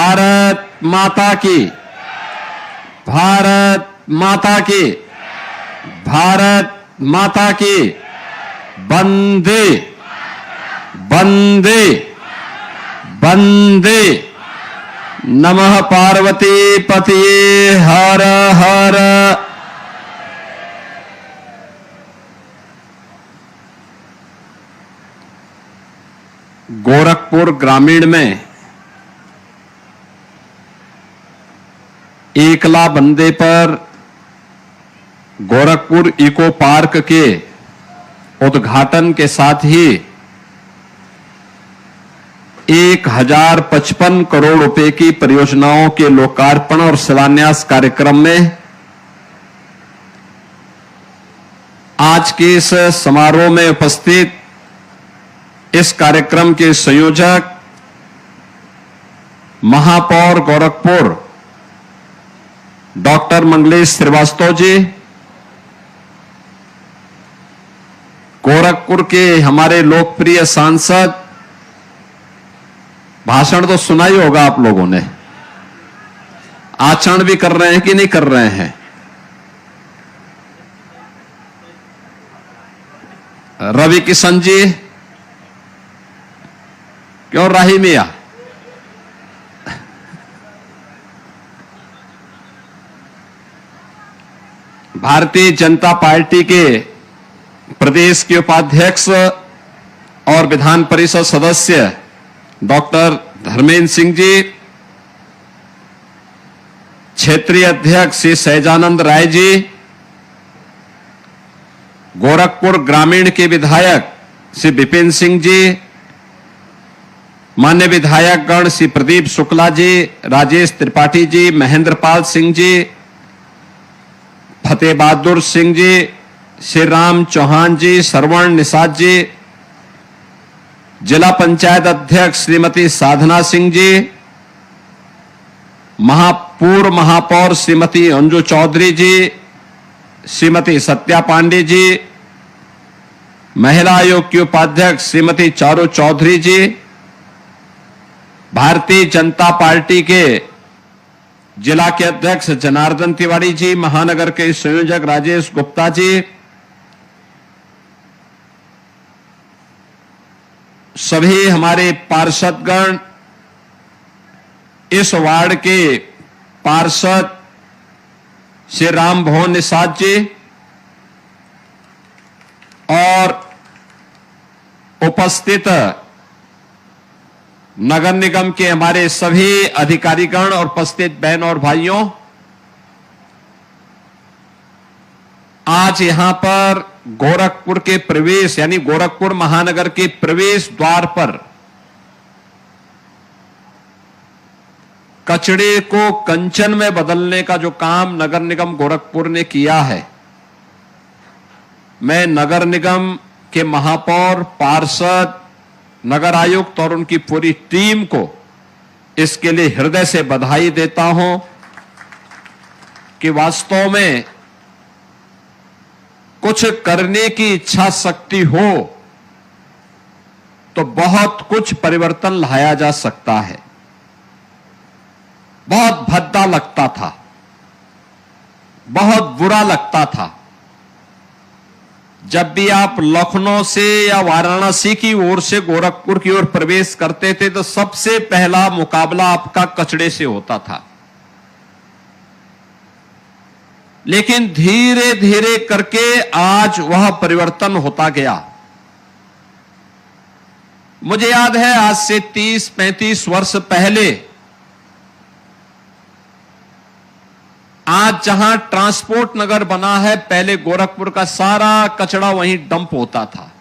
भारत माता की, भारत माता की, भारत माता की। वंदे वंदे वंदे। नमः पार्वती पतये हर हर। गोरखपुर ग्रामीण में एकला बंदे पर गोरखपुर इको पार्क के उद्घाटन के साथ ही 1055 करोड़ रुपए की परियोजनाओं के लोकार्पण और शिलान्यास कार्यक्रम में आज के इस समारोह में उपस्थित इस कार्यक्रम के संयोजक महापौर गोरखपुर डॉक्टर मंगलेश श्रीवास्तव जी, गोरखपुर के हमारे लोकप्रिय सांसद, भाषण तो सुना ही होगा आप लोगों ने, आचरण भी कर रहे हैं कि नहीं कर रहे हैं? रवि किशन जी, क्यों राही मिया? भारतीय जनता पार्टी के प्रदेश के उपाध्यक्ष और विधान परिषद सदस्य डॉक्टर धर्मेंद्र सिंह जी, क्षेत्रीय अध्यक्ष श्री सहजानंद राय जी, गोरखपुर ग्रामीण के विधायक श्री विपिन सिंह जी, मान्य विधायकगण श्री प्रदीप शुक्ला जी, राजेश त्रिपाठी जी, महेंद्र पाल सिंह जी, फतेह बहादुर सिंह जी, श्री राम चौहान जी, श्रवण निषाद जी, जिला पंचायत अध्यक्ष श्रीमती साधना सिंह जी, पूर्व महापौर श्रीमती अंजू चौधरी जी, श्रीमती सत्या पांडे जी, महिला आयोग की उपाध्यक्ष श्रीमती चारू चौधरी जी, भारतीय जनता पार्टी के जिला के अध्यक्ष जनार्दन तिवारी जी, महानगर के संयोजक राजेश गुप्ता जी, सभी हमारे पार्षदगण, इस वार्ड के पार्षद श्री राम भवन निषाद जी और उपस्थित नगर निगम के हमारे सभी अधिकारीगण और उपस्थित बहन और भाइयों, आज यहां पर गोरखपुर के प्रवेश यानी गोरखपुर महानगर के प्रवेश द्वार पर कचड़े को कंचन में बदलने का जो काम नगर निगम गोरखपुर ने किया है, मैं नगर निगम के महापौर, पार्षद, नगर आयुक्त और उनकी पूरी टीम को इसके लिए हृदय से बधाई देता हूं कि वास्तव में कुछ करने की इच्छा शक्ति हो तो बहुत कुछ परिवर्तन लाया जा सकता है। बहुत भद्दा लगता था, बहुत बुरा लगता था जब भी आप लखनऊ से या वाराणसी की ओर से गोरखपुर की ओर प्रवेश करते थे तो सबसे पहला मुकाबला आपका कचड़े से होता था। लेकिन धीरे धीरे करके आज वह परिवर्तन होता गया। मुझे याद है आज से 30-35 वर्ष पहले आज जहां ट्रांसपोर्ट नगर बना है, पहले गोरखपुर का सारा कचरा वहीं डंप होता था।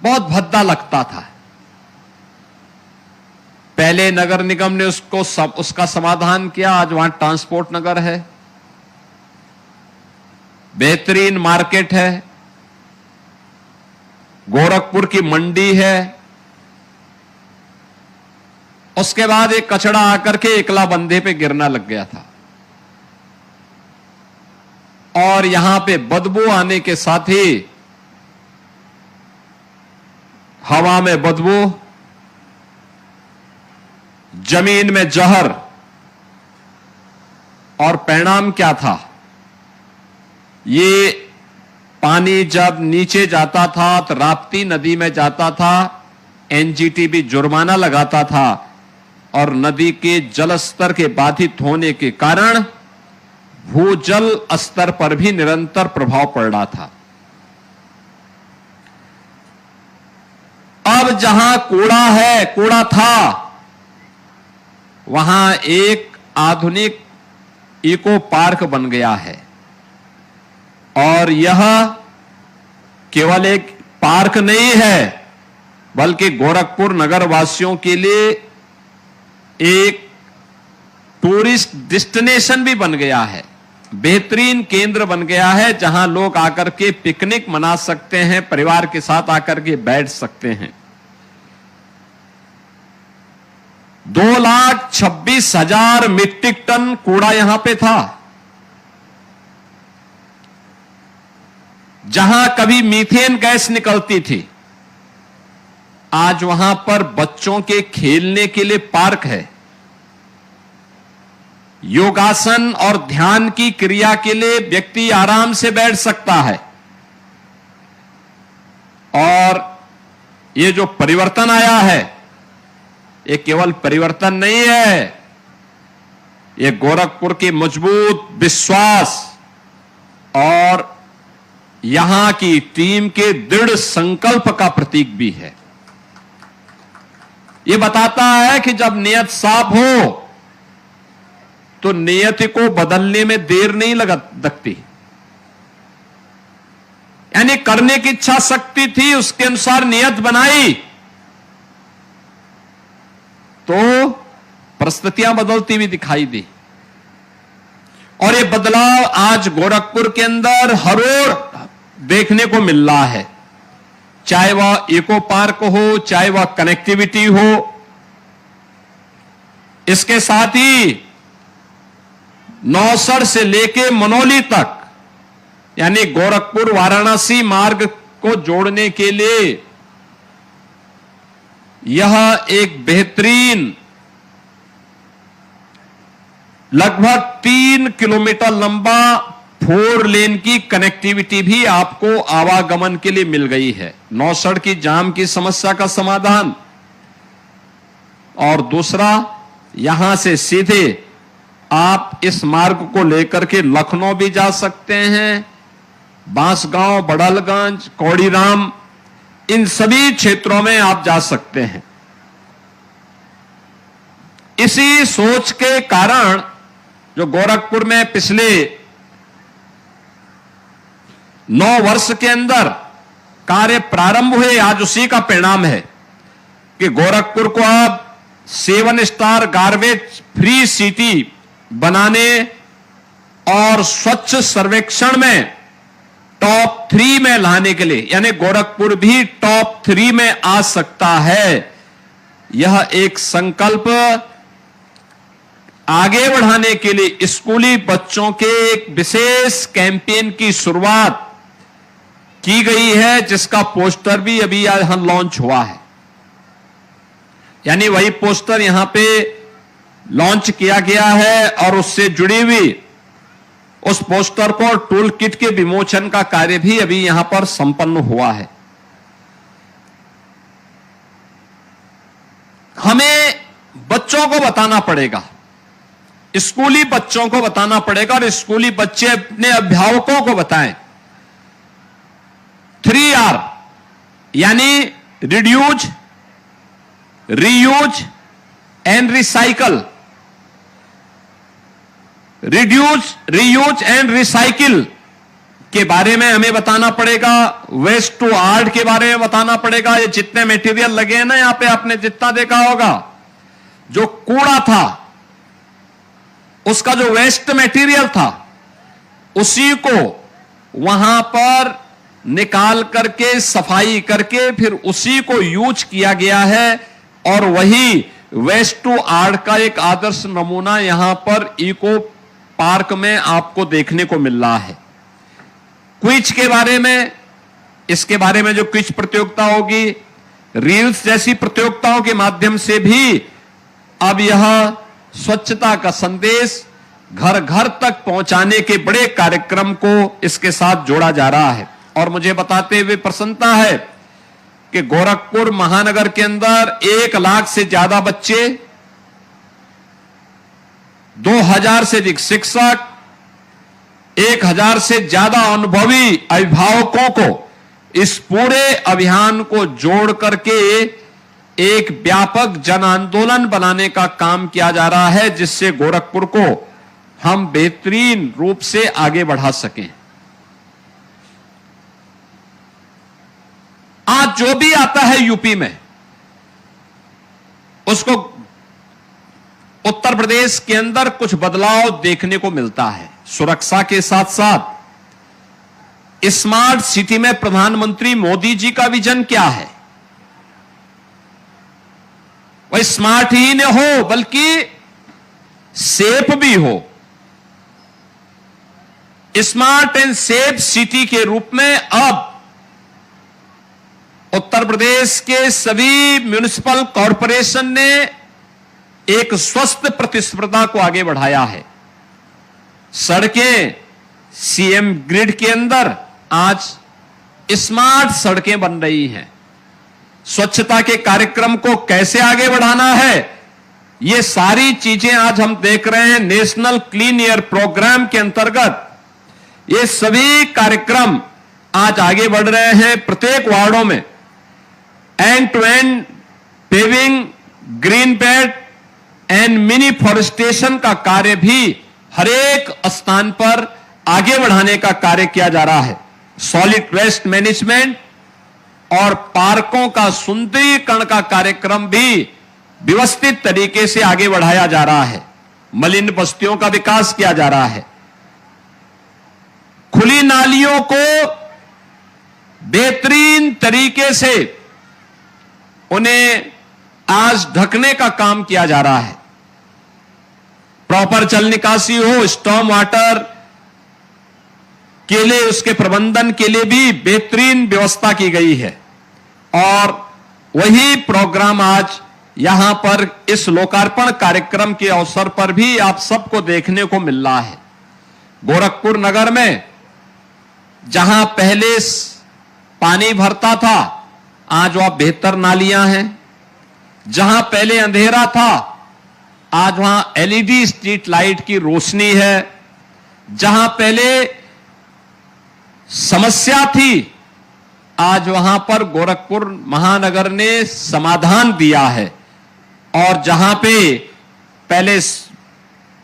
बहुत भद्दा लगता था। पहले नगर निगम ने उसका समाधान किया, आज वहां ट्रांसपोर्ट नगर है, बेहतरीन मार्केट है, गोरखपुर की मंडी है। उसके बाद एक कचड़ा आकर के एकला बंदे पे गिरना लग गया था और यहां पे बदबू आने के साथ ही हवा में बदबू, जमीन में जहर, और परिणाम क्या था? ये पानी जब नीचे जाता था तो राप्ती नदी में जाता था, एनजीटी भी जुर्माना लगाता था और नदी के जल स्तर के बाधित होने के कारण भूजल स्तर पर भी निरंतर प्रभाव पड़ रहा था। अब जहां कूड़ा है, कूड़ा था, वहां एक आधुनिक इको पार्क बन गया है और यह केवल एक पार्क नहीं है बल्कि गोरखपुर नगर वासियों के लिए एक टूरिस्ट डेस्टिनेशन भी बन गया है, बेहतरीन केंद्र बन गया है जहां लोग आकर के पिकनिक मना सकते हैं, परिवार के साथ आकर के बैठ सकते हैं। 2,26,000 मीट्रिक टन कूड़ा यहां पे था। जहां कभी मीथेन गैस निकलती थी, आज वहां पर बच्चों के खेलने के लिए पार्क है, योगासन और ध्यान की क्रिया के लिए व्यक्ति आराम से बैठ सकता है। और ये जो परिवर्तन आया है, ये केवल परिवर्तन नहीं है, ये गोरखपुर की मजबूत विश्वास और यहां की टीम के दृढ़ संकल्प का प्रतीक भी है। ये बताता है कि जब नियत साफ हो तो नियति को बदलने में देर नहीं लगती। यानी करने की इच्छा शक्ति थी, उसके अनुसार नियत बनाई तो परिस्थितियां बदलती हुई दिखाई दी। और ये बदलाव आज गोरखपुर के अंदर हर ओर देखने को मिल रहा है, चाहे वह इको पार्क हो, चाहे वह कनेक्टिविटी हो। इसके साथ ही नौसड़ से लेके मनौली तक, यानी गोरखपुर वाराणसी मार्ग को जोड़ने के लिए यह एक बेहतरीन लगभग 3 किलोमीटर लंबा 4 लेन की कनेक्टिविटी भी आपको आवागमन के लिए मिल गई है। नौसड़ की जाम की समस्या का समाधान, और दूसरा, यहां से सीधे आप इस मार्ग को लेकर के लखनऊ भी जा सकते हैं, बांसगांव, बड़लगंज, कौड़ीराम, इन सभी क्षेत्रों में आप जा सकते हैं। इसी सोच के कारण जो गोरखपुर में पिछले 9 वर्ष के अंदर कार्य प्रारंभ हुए, आज उसी का परिणाम है कि गोरखपुर को अब 7 स्टार गार्बेज फ्री सिटी बनाने और स्वच्छ सर्वेक्षण में टॉप 3 में लाने के लिए, यानी गोरखपुर भी टॉप 3 में आ सकता है। यह एक संकल्प आगे बढ़ाने के लिए स्कूली बच्चों के एक विशेष कैंपेन की शुरुआत की गई है, जिसका पोस्टर भी अभी यहां लॉन्च हुआ है। यानी वही पोस्टर यहां पे लॉन्च किया गया है और उससे जुड़ी हुई उस पोस्टर पर टूल किट के विमोचन का कार्य भी अभी यहां पर संपन्न हुआ है। हमें बच्चों को बताना पड़ेगा, स्कूली बच्चों को बताना पड़ेगा और स्कूली बच्चे अपने अभिभावकों को बताएं। 3R यानी reduce, reuse and recycle. Reduce, reuse and recycle के बारे में हमें बताना पड़ेगा, वेस्ट टू आर्ट के बारे में बताना पड़ेगा। ये जितने मटेरियल लगे हैं ना यहां पे, आपने जितना देखा होगा, जो कूड़ा था उसका जो वेस्ट मटेरियल था उसी को वहां पर निकाल करके सफाई करके फिर उसी को यूज किया गया है। और वही वेस्ट टू आर्ट का एक आदर्श नमूना यहां पर इको पार्क में आपको देखने को मिल रहा है। क्विज के बारे में, इसके बारे में जो क्विज प्रतियोगिता होगी, रील्स जैसी प्रतियोगिताओं के माध्यम से भी अब यह स्वच्छता का संदेश घर घर तक पहुंचाने के बड़े कार्यक्रम को इसके साथ जोड़ा जा रहा है। और मुझे बताते हुए प्रसन्नता है कि गोरखपुर महानगर के अंदर 1 लाख से ज्यादा बच्चे, 2000 से अधिक शिक्षक, 1000 से ज्यादा अनुभवी अभिभावकों को इस पूरे अभियान को जोड़ करके एक व्यापक जन आंदोलन बनाने का काम किया जा रहा है, जिससे गोरखपुर को हम बेहतरीन रूप से आगे बढ़ा सकें। आज जो भी आता है यूपी में, उसको उत्तर प्रदेश के अंदर कुछ बदलाव देखने को मिलता है। सुरक्षा के साथ साथ स्मार्ट सिटी में प्रधानमंत्री मोदी जी का विजन क्या है? वह स्मार्ट ही न हो बल्कि सेफ भी हो। स्मार्ट एंड सेफ सिटी के रूप में अब उत्तर प्रदेश के सभी म्युनिसिपल कॉरपोरेशन ने एक स्वस्थ प्रतिस्पर्धा को आगे बढ़ाया है। सड़कें सीएम ग्रिड के अंदर आज स्मार्ट सड़कें बन रही हैं। स्वच्छता के कार्यक्रम को कैसे आगे बढ़ाना है, ये सारी चीजें आज हम देख रहे हैं। नेशनल क्लीन एयर प्रोग्राम के अंतर्गत ये सभी कार्यक्रम आज आगे बढ़ रहे हैं। प्रत्येक वार्डों में end to end paving, green belt and mini forestation का कार्य भी हर एक स्थान पर आगे बढ़ाने का कार्य किया जा रहा है। सॉलिड वेस्ट मैनेजमेंट और पार्कों का सुंदरीकरण का कार्यक्रम भी व्यवस्थित तरीके से आगे बढ़ाया जा रहा है। मलिन बस्तियों का विकास किया जा रहा है। खुली नालियों को बेहतरीन तरीके से उन्हें आज ढकने का काम किया जा रहा है। प्रॉपर जल निकासी हो, स्टॉर्म वाटर के लिए उसके प्रबंधन के लिए भी बेहतरीन व्यवस्था की गई है। और वही प्रोग्राम आज यहां पर इस लोकार्पण कार्यक्रम के अवसर पर भी आप सबको देखने को मिल रहा है। गोरखपुर नगर में जहां पहले पानी भरता था, आज वहां बेहतर नालियां हैं। जहां पहले अंधेरा था, आज वहां एलईडी स्ट्रीट लाइट की रोशनी है। जहां पहले समस्या थी, आज वहां पर गोरखपुर महानगर ने समाधान दिया है। और जहां पे पहले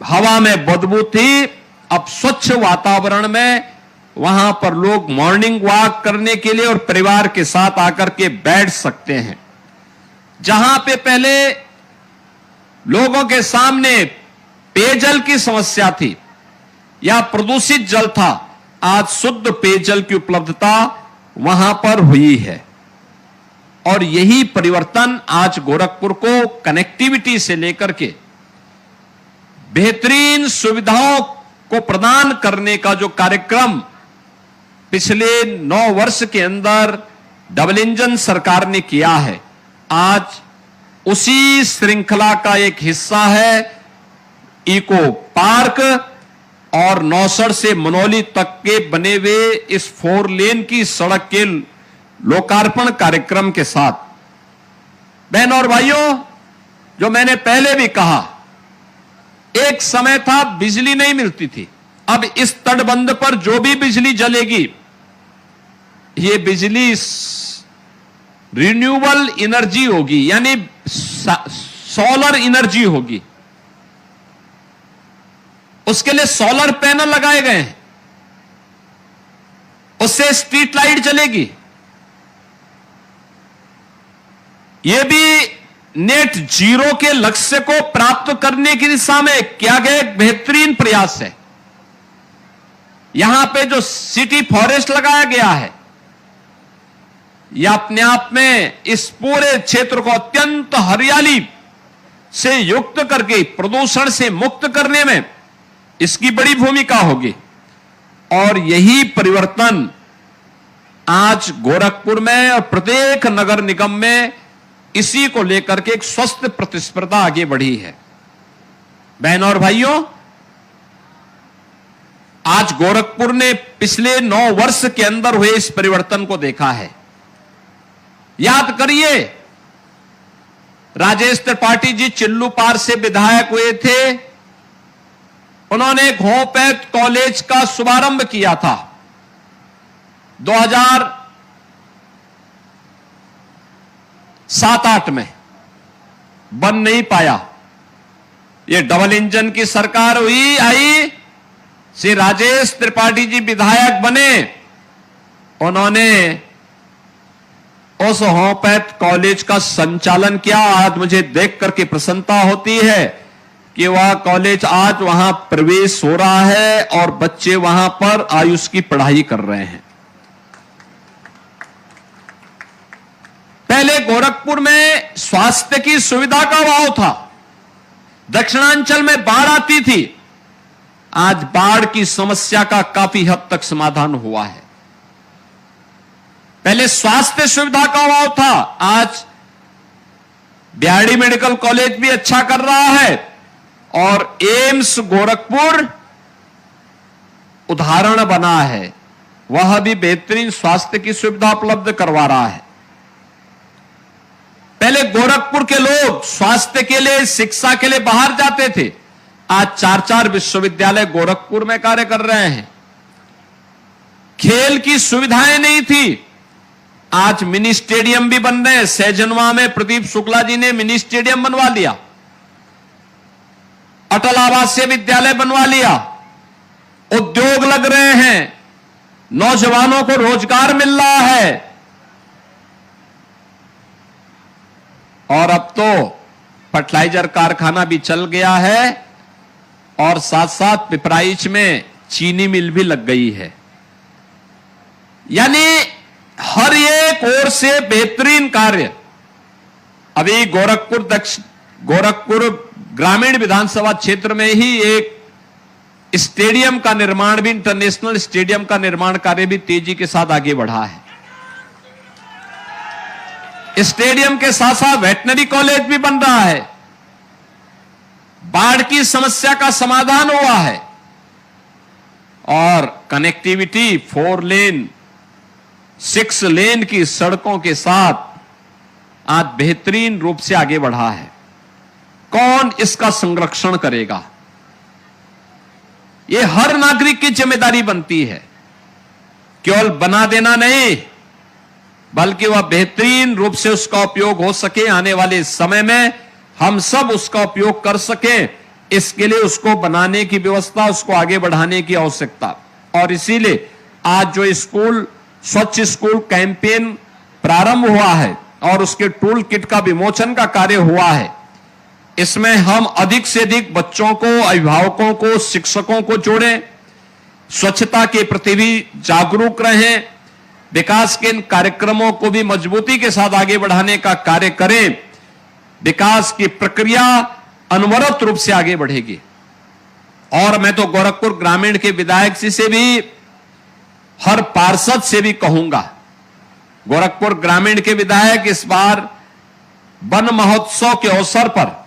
हवा में बदबू थी, अब स्वच्छ वातावरण में वहां पर लोग मॉर्निंग वॉक करने के लिए और परिवार के साथ आकर के बैठ सकते हैं। जहां पे पहले लोगों के सामने पेयजल की समस्या थी या प्रदूषित जल था, आज शुद्ध पेयजल की उपलब्धता वहां पर हुई है। और यही परिवर्तन आज गोरखपुर को कनेक्टिविटी से लेकर के बेहतरीन सुविधाओं को प्रदान करने का जो कार्यक्रम पिछले 9 वर्ष के अंदर डबल इंजन सरकार ने किया है, आज उसी श्रृंखला का एक हिस्सा है इको पार्क और नौसड़ से मनौली तक के बने हुए इस 4 लेन की सड़क के लोकार्पण कार्यक्रम के साथ। बहनों और भाइयों, जो मैंने पहले भी कहा, एक समय था बिजली नहीं मिलती थी। अब इस तटबंध पर जो भी बिजली जलेगी, ये बिजली रिन्यूएबल एनर्जी होगी, यानी सोलर एनर्जी होगी। उसके लिए सोलर पैनल लगाए गए हैं, उससे स्ट्रीट लाइट जलेगी। यह भी नेट जीरो के लक्ष्य को प्राप्त करने की दिशा में किया गया एक बेहतरीन प्रयास है। यहां पे जो सिटी फॉरेस्ट लगाया गया है, यह अपने आप में इस पूरे क्षेत्र को अत्यंत हरियाली से युक्त करके प्रदूषण से मुक्त करने में इसकी बड़ी भूमिका होगी। और यही परिवर्तन आज गोरखपुर में और प्रत्येक नगर निगम में इसी को लेकर के एक स्वस्थ प्रतिस्पर्धा आगे बढ़ी है। बहनों और भाइयों, आज गोरखपुर ने पिछले 9 वर्ष के अंदर हुए इस परिवर्तन को देखा है। याद करिए, राजेश त्रिपाठी जी चिल्लूपार से विधायक हुए थे। उन्होंने होमोपैथ कॉलेज का शुभारंभ किया था 2007-8 में, बन नहीं पाया। ये डबल इंजन की सरकार आई, श्री राजेश त्रिपाठी जी विधायक बने। उन्होंने उस होमोपैथ कॉलेज का संचालन किया। आज मुझे देख करके प्रसन्नता होती है कि वह कॉलेज आज वहां प्रवेश हो रहा है और बच्चे वहां पर आयुष की पढ़ाई कर रहे हैं। पहले गोरखपुर में स्वास्थ्य की सुविधा का अभाव था। दक्षिणांचल में बाढ़ आती थी। आज बाढ़ की समस्या का काफी हद तक समाधान हुआ है। पहले स्वास्थ्य सुविधा का अभाव था। आज बीआरडी मेडिकल कॉलेज भी अच्छा कर रहा है और एम्स गोरखपुर उदाहरण बना है। वह भी बेहतरीन स्वास्थ्य की सुविधा उपलब्ध करवा रहा है। पहले गोरखपुर के लोग स्वास्थ्य के लिए, शिक्षा के लिए बाहर जाते थे। आज 4-4 विश्वविद्यालय गोरखपुर में कार्य कर रहे हैं। खेल की सुविधाएं नहीं थी, आज मिनी स्टेडियम भी बन रहे हैं। सैजनवा में प्रदीप शुक्ला जी ने मिनी स्टेडियम बनवा लिया, अटल आवासीय विद्यालय बनवा लिया, उद्योग लग रहे हैं, नौजवानों को रोजगार मिल रहा है। और अब तो फर्टिलाइजर कारखाना भी चल गया है और साथ साथ पिपराइच में चीनी मिल भी लग गई है। यानी हर एक ओर से बेहतरीन कार्य। अभी गोरखपुर ग्रामीण विधानसभा क्षेत्र में ही एक स्टेडियम का निर्माण भी, इंटरनेशनल स्टेडियम का निर्माण कार्य भी तेजी के साथ आगे बढ़ा है। स्टेडियम के साथ साथ वेटनरी कॉलेज भी बन रहा है। बाढ़ की समस्या का समाधान हुआ है और कनेक्टिविटी 4 लेन 6 लेन की सड़कों के साथ आज बेहतरीन रूप से आगे बढ़ा है। कौन इसका संरक्षण करेगा? यह हर नागरिक की जिम्मेदारी बनती है। केवल बना देना नहीं, बल्कि वह बेहतरीन रूप से उसका उपयोग हो सके, आने वाले समय में हम सब उसका उपयोग कर सकें, इसके लिए उसको बनाने की व्यवस्था, उसको आगे बढ़ाने की आवश्यकता। और इसीलिए आज जो स्कूल स्वच्छ स्कूल कैंपेन प्रारंभ हुआ है और उसके टूल किट का विमोचन का कार्य हुआ है, इसमें हम अधिक से अधिक बच्चों को, अभिभावकों को, शिक्षकों को जोड़ें, स्वच्छता के प्रति भी जागरूक रहें, विकास के इन कार्यक्रमों को भी मजबूती के साथ आगे बढ़ाने का कार्य करें। विकास की प्रक्रिया अनवरत रूप से आगे बढ़ेगी। और मैं तो गोरखपुर ग्रामीण के विधायक जी से भी, हर पार्षद से भी कहूंगा, गोरखपुर ग्रामीण के विधायक इस बार वन महोत्सव के अवसर पर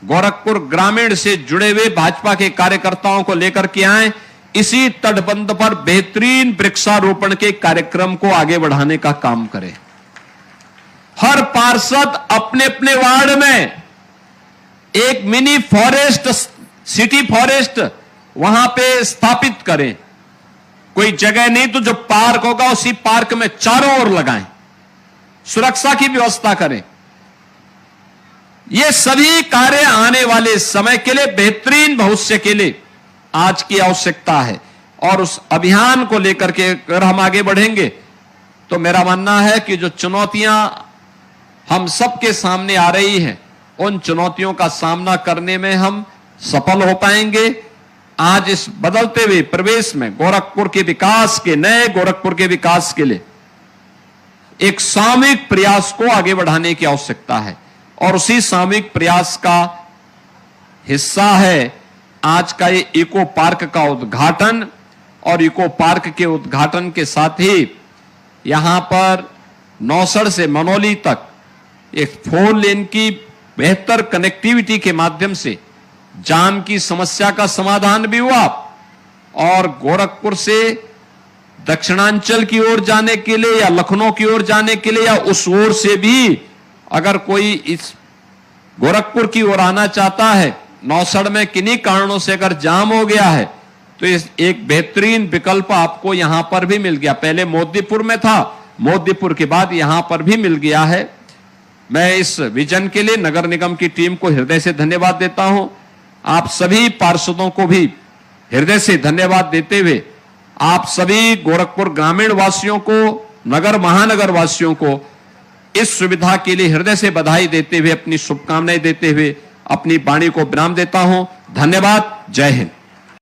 गोरखपुर ग्रामीण से जुड़े हुए भाजपा के कार्यकर्ताओं को लेकर के आए, इसी तटबंध पर बेहतरीन वृक्षारोपण के कार्यक्रम को आगे बढ़ाने का काम करें। हर पार्षद अपने अपने वार्ड में एक मिनी फॉरेस्ट, सिटी फॉरेस्ट वहां पे स्थापित करें। कोई जगह नहीं तो जो पार्क होगा उसी पार्क में चारों ओर लगाएं, सुरक्षा की व्यवस्था करें। ये सभी कार्य आने वाले समय के लिए, बेहतरीन भविष्य के लिए आज की आवश्यकता है। और उस अभियान को लेकर के अगर हम आगे बढ़ेंगे तो मेरा मानना है कि जो चुनौतियां हम सबके सामने आ रही हैं, उन चुनौतियों का सामना करने में हम सफल हो पाएंगे। आज इस बदलते हुए परिवेश में गोरखपुर के विकास के, नए गोरखपुर के विकास के लिए एक सामूहिक प्रयास को आगे बढ़ाने की आवश्यकता है। और उसी सामूहिक प्रयास का हिस्सा है आज का ये इको पार्क का उद्घाटन। और इको पार्क के उद्घाटन के साथ ही यहां पर नौसड़ से मनोली तक एक 4 लेन की बेहतर कनेक्टिविटी के माध्यम से जाम की समस्या का समाधान भी हुआ और गोरखपुर से दक्षिणांचल की ओर जाने के लिए या लखनऊ की ओर जाने के लिए या उस ओर से भी अगर कोई इस गोरखपुर की ओर आना चाहता है, नौसड़ में किन्हीं कारणों से अगर जाम हो गया है तो इस एक बेहतरीन विकल्प आपको यहां पर भी मिल गया। पहले मोदीपुर में था, मोदीपुर के बाद यहां पर भी मिल गया है। मैं इस विजन के लिए नगर निगम की टीम को हृदय से धन्यवाद देता हूं। आप सभी पार्षदों को भी हृदय से धन्यवाद देते हुए आप सभी गोरखपुर ग्रामीण वासियों को, नगर महानगर वासियों को इस सुविधा के लिए हृदय से बधाई देते हुए, अपनी शुभकामनाएं देते हुए अपनी वाणी को विराम देता हूं। धन्यवाद। जय हिंद।